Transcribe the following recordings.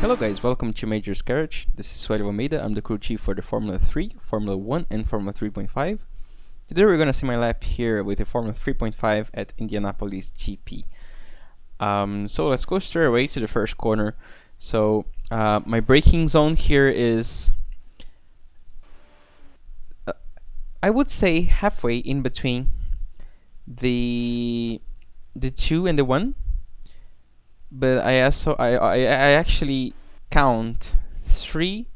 Hello guys, welcome to Major's Garage. This is Suellio. I'm the crew chief for the Formula 3, Formula 1 and Formula 3.5. Today we're going to see my lap here with the Formula 3.5 at Indianapolis GP. So let's go straight away to the first corner. So my braking zone here is, I would say, halfway in between the 2 and the 1. But I actually count 3,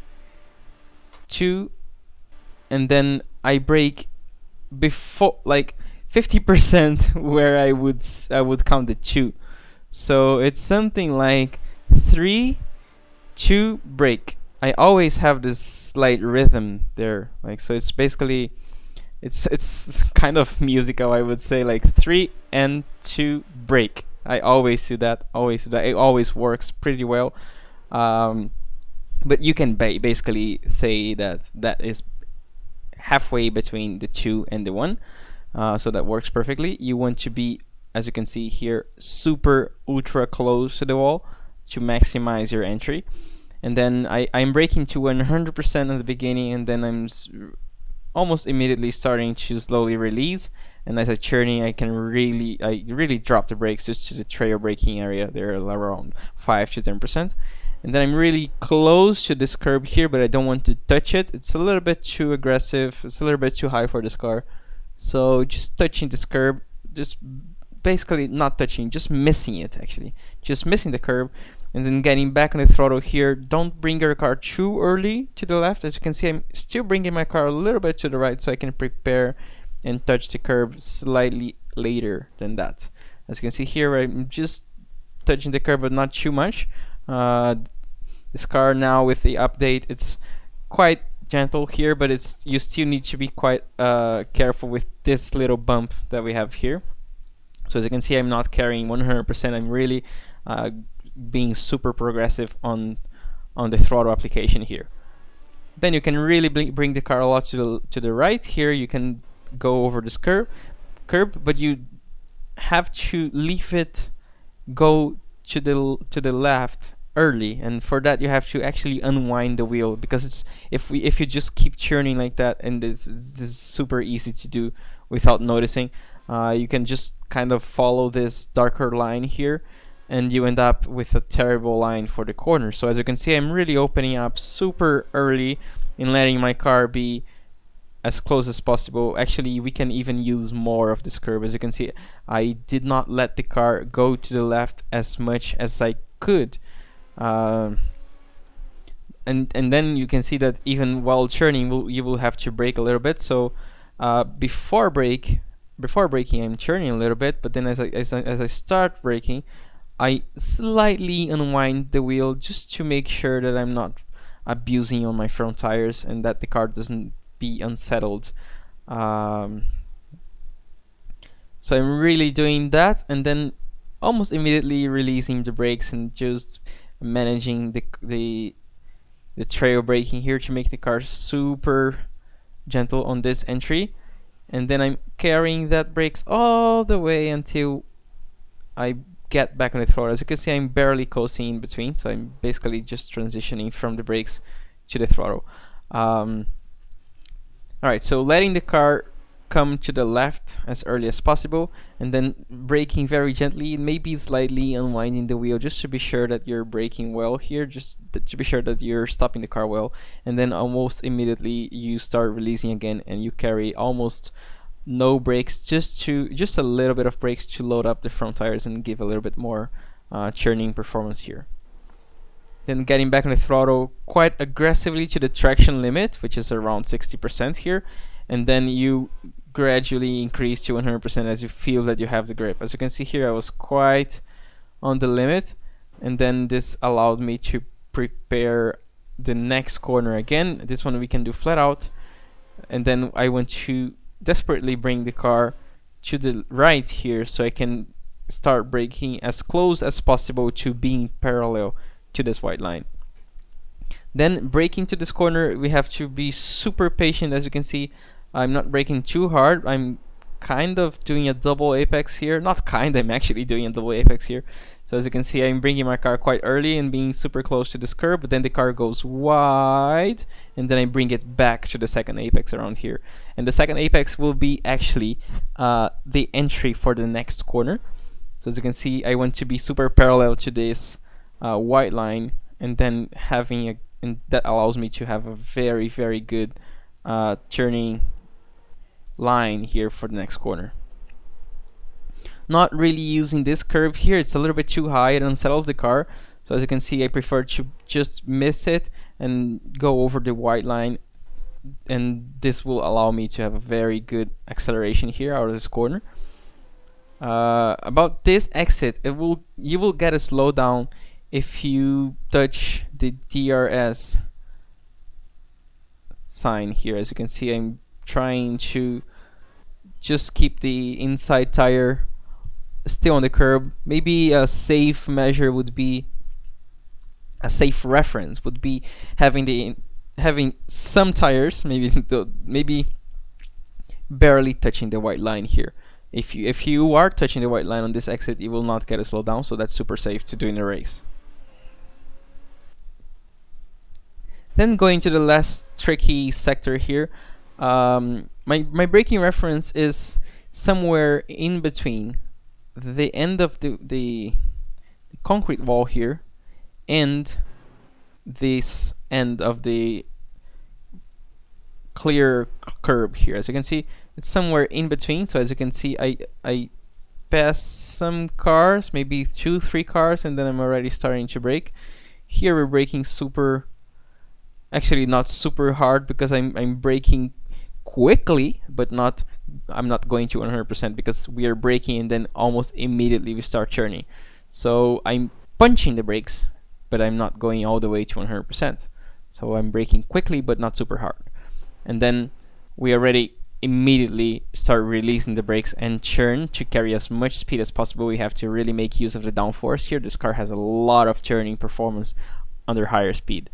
2, and then I brake before, like 50% where I would count the 2. So it's something like 3, 2, brake. I always have this slight rhythm there, like, so it's basically it's kind of musical, I would say, like 3 and 2, brake. I always do that. It always works pretty well. But you can basically say that is halfway between the 2 and the 1. So that works perfectly. You want to be, as you can see here, super ultra close to the wall to maximize your entry. And then I'm braking to 100% at the beginning, and then I'm almost immediately starting to slowly release. And as I'm churning, I really drop the brakes just to the trail braking area. They're around 5 to 10%. And then I'm really close to this curb here, but I don't want to touch it. It's a little bit too aggressive. It's a little bit too high for this car. So just touching this curb, just basically not touching, just missing it actually. Just missing the curb. And then getting back on the throttle here. Don't bring your car too early to the left. As you can see, I'm still bringing my car a little bit to the right so I can prepare and touch the curb slightly later than that. As you can see here, I'm just touching the curb, but not too much. This car now with the update, it's quite gentle here, but you still need to be quite careful with this little bump that we have here. So as you can see, I'm not carrying 100%. I'm really being super progressive on the throttle application here. Then you can really bring the car a lot to the right here. You can go over this curb, but you have to leave it go to the left early, and for that you have to actually unwind the wheel, because it's if you just keep churning like that, and this is super easy to do without noticing. You can just kind of follow this darker line here, and you end up with a terrible line for the corner. So as you can see, I'm really opening up super early and letting my car be as close as possible. Actually, we can even use more of this curb. As you can see, I did not let the car go to the left as much as I could. And then you can see that even while churning, you will have to brake a little bit. So before braking, I'm churning a little bit, but then as I start braking, I slightly unwind the wheel just to make sure that I'm not abusing on my front tires and that the car doesn't be unsettled. So I'm really doing that, and then almost immediately releasing the brakes and just managing the trail braking here to make the car super gentle on this entry. And then I'm carrying that brakes all the way until I get back on the throttle. As you can see, I'm barely coasting in between, so I'm basically just transitioning from the brakes to the throttle. Alright, so letting the car come to the left as early as possible, and then braking very gently, maybe slightly unwinding the wheel just to be sure that you're braking well here, just to be sure that you're stopping the car well. And then almost immediately you start releasing again, and you carry almost no brakes, just a little bit of brakes to load up the front tires and give a little bit more churning performance here. Then getting back on the throttle quite aggressively to the traction limit, which is around 60% here, and then you gradually increase to 100% as you feel that you have the grip. As you can see here, I was quite on the limit, and then this allowed me to prepare the next corner again. This one we can do flat out, and then I want to desperately bring the car to the right here so I can start braking as close as possible to being parallel to this white line. Then braking to this corner, we have to be super patient. As you can see, I'm not braking too hard. I'm kind of doing a double apex here. Not kind, I'm actually doing a double apex here. So as you can see, I'm bringing my car quite early and being super close to this curb, but then the car goes wide, and then I bring it back to the second apex around here. And the second apex will be actually the entry for the next corner. So as you can see, I want to be super parallel to this white line, and then and that allows me to have a very, very good turning line here for the next corner. Not really using this curve here, it's a little bit too high, it unsettles the car. So as you can see, I prefer to just miss it and go over the white line, and this will allow me to have a very good acceleration here out of this corner. About this exit, you will get a slowdown if you touch the DRS sign here. As you can see, I'm trying to just keep the inside tire still on the curb. Maybe a safe measure would be, a safe reference would be having some tires maybe barely touching the white line here. If you are touching the white line on this exit, you will not get a slowdown, so that's super safe to do in a race. Then going to the last tricky sector here, my braking reference is somewhere in between the end of the concrete wall here and this end of the clear curb here. As you can see, it's somewhere in between. So as you can see, I pass some cars, maybe 2-3 cars, and then I'm already starting to brake. Here we're braking actually not super hard, because I'm braking quickly, but I'm not going to 100%, because we are braking and then almost immediately we start turning. So I'm punching the brakes, but I'm not going all the way to 100%. So I'm braking quickly, but not super hard. And then we already immediately start releasing the brakes and churn to carry as much speed as possible. We have to really make use of the downforce here. This car has a lot of turning performance under higher speed.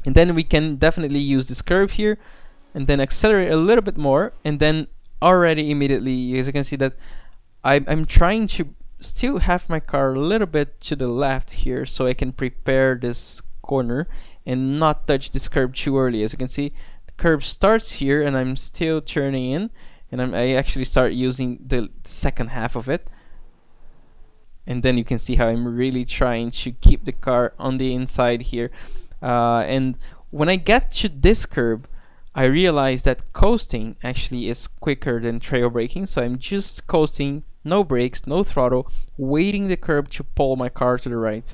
And then we can definitely use this curve here and then accelerate a little bit more, and then already immediately, as you can see, that I'm trying to still have my car a little bit to the left here, so I can prepare this corner and not touch this curb too early. As you can see, the curb starts here and I'm still turning in, and I actually start using the second half of it. And then you can see how I'm really trying to keep the car on the inside here. And when I get to this curb, I realize that coasting actually is quicker than trail braking. So I'm just coasting, no brakes, no throttle, waiting the curb to pull my car to the right,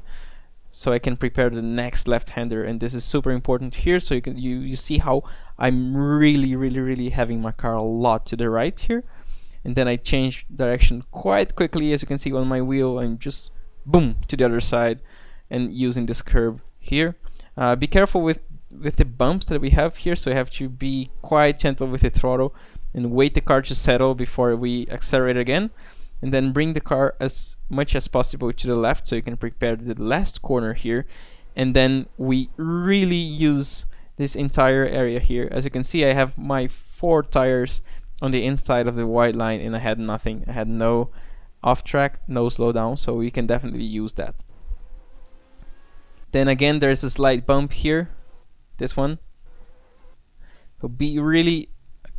so I can prepare the next left-hander. And this is super important here. So you see how I'm really having my car a lot to the right here. And then I change direction quite quickly. As you can see on my wheel, I'm just boom to the other side and using this curb here. Be careful with the bumps that we have here, so you have to be quite gentle with the throttle and wait the car to settle before we accelerate again, and then bring the car as much as possible to the left so you can prepare the last corner here. And then we really use this entire area here. As you can see, I have my 4 tires on the inside of the white line, and I had nothing. I had no off track, no slowdown, so we can definitely use that. Then again, there's a slight bump here, this one. So be really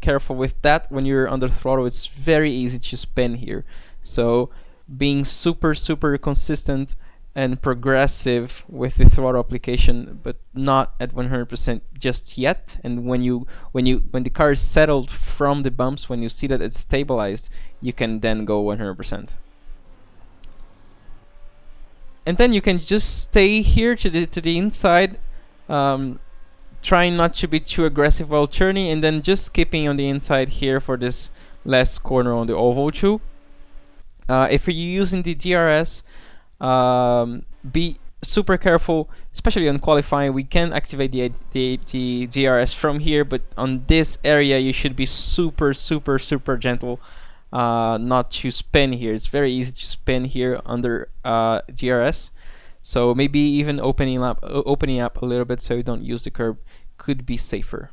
careful with that. When you're under throttle, it's very easy to spin here. So being super consistent and progressive with the throttle application, but not at 100% just yet. And when the car is settled from the bumps, when you see that it's stabilized, you can then go 100%. And then you can just stay here to the inside, trying not to be too aggressive while turning, and then just skipping on the inside here for this last corner on the oval too. If you're using the DRS, be super careful, especially on qualifying. We can activate the DRS from here, but on this area you should be super gentle, not to spin here. It's very easy to spin here under DRS. So maybe even opening up a little bit so you don't use the curb could be safer.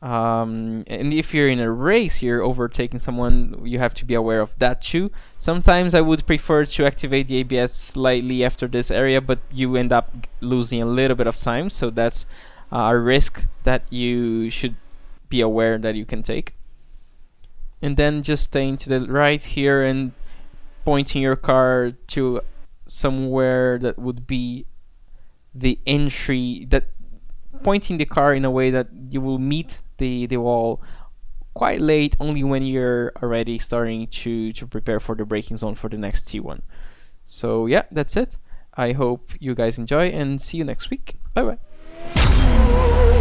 And if you're in a race, you're overtaking someone, you have to be aware of that too. Sometimes I would prefer to activate the ABS slightly after this area, but you end up losing a little bit of time, so that's a risk that you should be aware that you can take. And then just staying to the right here and pointing your car to somewhere that would be the entry, that pointing the car in a way that you will meet the wall quite late, only when you're already starting to prepare for the braking zone for the next T1. So yeah, that's it. I hope you guys enjoy and see you next week. Bye bye.